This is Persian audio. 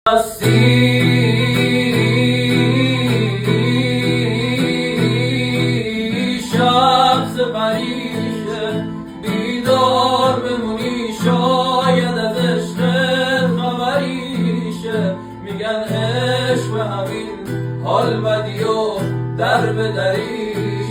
شب سپریشه بیدار بمونی شاید از عشق خبریشه میگن عشق به همین حال بدی و در به دریشه